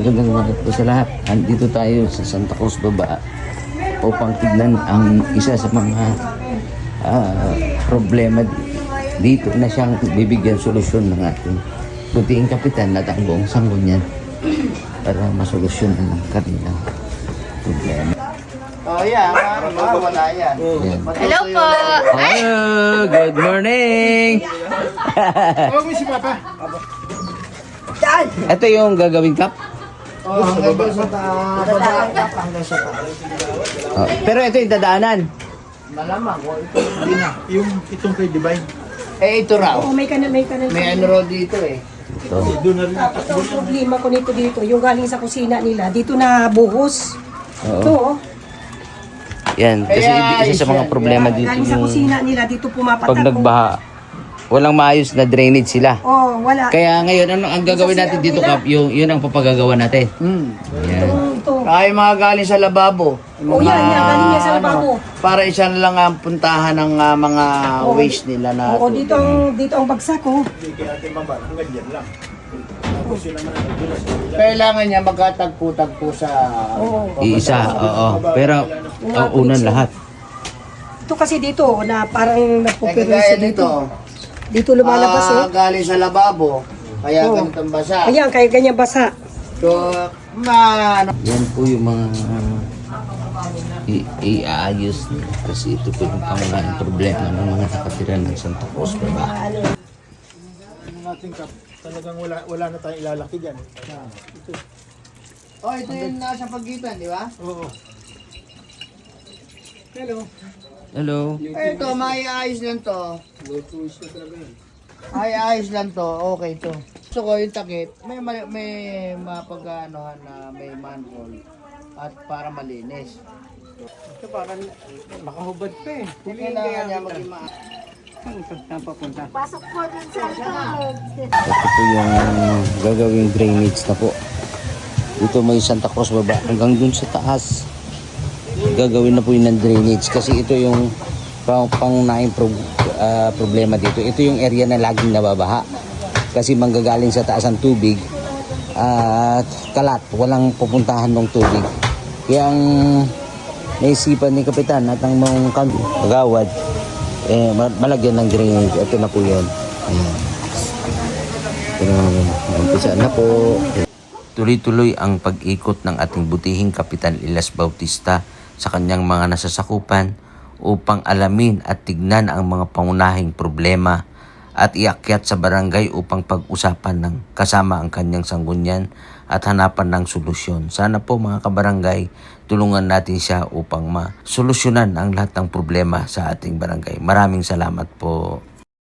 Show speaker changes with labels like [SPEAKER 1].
[SPEAKER 1] Magandang umaga po sa lahat. Andito tayo sa Santa Cruz Baba upang tignan ang isa sa mga problema dito na siyang bibigyan solusyon ng ating butihing kapitan at ang buong Sanggunian para masolusyonan ang kanilang problema.
[SPEAKER 2] Oh, yeah. Wala yan.
[SPEAKER 3] Hello po!
[SPEAKER 1] Hello! Good morning! Ito yung gagawin cup?
[SPEAKER 2] Oh, hanggang sa taas. Hanggang sa taas.
[SPEAKER 1] Oh, pero ito yung dadaanan.
[SPEAKER 2] Malamang. Hindi na. Itong kay Divine.
[SPEAKER 1] Eh, ito raw.
[SPEAKER 4] Oh, may kanal.
[SPEAKER 2] May ano raw dito eh.
[SPEAKER 1] Ito.
[SPEAKER 2] Doon na rin.
[SPEAKER 4] Ang problema ko dito, yung galing sa kusina nila, dito na buhos.
[SPEAKER 1] Oo.
[SPEAKER 4] Ito, oh.
[SPEAKER 1] Yan, kasi isa sa mga problema dito
[SPEAKER 4] Galing sa
[SPEAKER 1] yung
[SPEAKER 4] kusina nila, dito pumapatak.
[SPEAKER 1] pag nagbaha, walang maayos na drainage sila.
[SPEAKER 4] Oh, wala.
[SPEAKER 1] Kaya ngayon, ano ang gagawin natin dito, Kap? Yun ang papagagawa natin. Yan.
[SPEAKER 4] Ito.
[SPEAKER 2] Ay, mga galing sa lababo.
[SPEAKER 4] Oh, yan, galing yan sa lababo.
[SPEAKER 2] Para isa na lang ang puntahan ng mga waste nila na.
[SPEAKER 4] Oo, dito ang bagsak, oh.
[SPEAKER 2] Kailangan niya magkatagpo-tagpo sa.
[SPEAKER 4] Oo.
[SPEAKER 1] Iisa, oo. Pero, unan lahat.
[SPEAKER 4] Ito kasi dito, na parang
[SPEAKER 2] Kaya
[SPEAKER 4] nagpuperwisyo
[SPEAKER 2] dito.
[SPEAKER 4] dito. Dito lumalabas, oh.
[SPEAKER 2] Galing sa lababo. Kaya
[SPEAKER 4] Oo.
[SPEAKER 2] ganitong basa.
[SPEAKER 4] Ayan, kaya ganyan basa.
[SPEAKER 2] So,
[SPEAKER 1] Yan po yung mga iayos kasi ito po yung pangunahing problema ng mga nakatira ng Santa Cruz Baba.
[SPEAKER 5] Natin kap, talagang wala na tayong ilalaki dyan.
[SPEAKER 2] oh, ito yung nasa pagitan, di ba?
[SPEAKER 5] Oo. Hello.
[SPEAKER 1] Hello.
[SPEAKER 2] Ito, may ayos lang to. Ay, ayos lang to. Okay to. Gusto ko yung takip, may mapag-anohan na may manhole at para malinis.
[SPEAKER 5] Ito parang nakahubad pa eh.
[SPEAKER 2] Kailangan niya maging
[SPEAKER 3] Pasok po dun sa loob.
[SPEAKER 1] Ito po yung gagawing drainage na po. Dito may Santa Cruz Baba hanggang dun sa taas. Gagawin na po yun ng drainage kasi ito yung pangunahing problema dito. Ito yung area na laging nababaha kasi manggagaling sa taas ang tubig at kalat, walang pupuntahan ng tubig. Kaya ang naisipan ni Kapitan at ang mga kagawad malagyan ng drainage. Ito na po yun. Ayan. Ito na, umpisa na po. Tuloy-tuloy ang pag-ikot ng ating butihing Kapitan Elias Bautista sa kanyang mga nasasakupan upang alamin at tignan ang mga pangunahing problema at iakyat sa barangay upang pag-usapan ng kasama ang kanyang sanggunian at hanapan ng solusyon. Sana po mga kabarangay, tulungan natin siya upang masolusyonan ang lahat ng problema sa ating barangay. Maraming salamat po.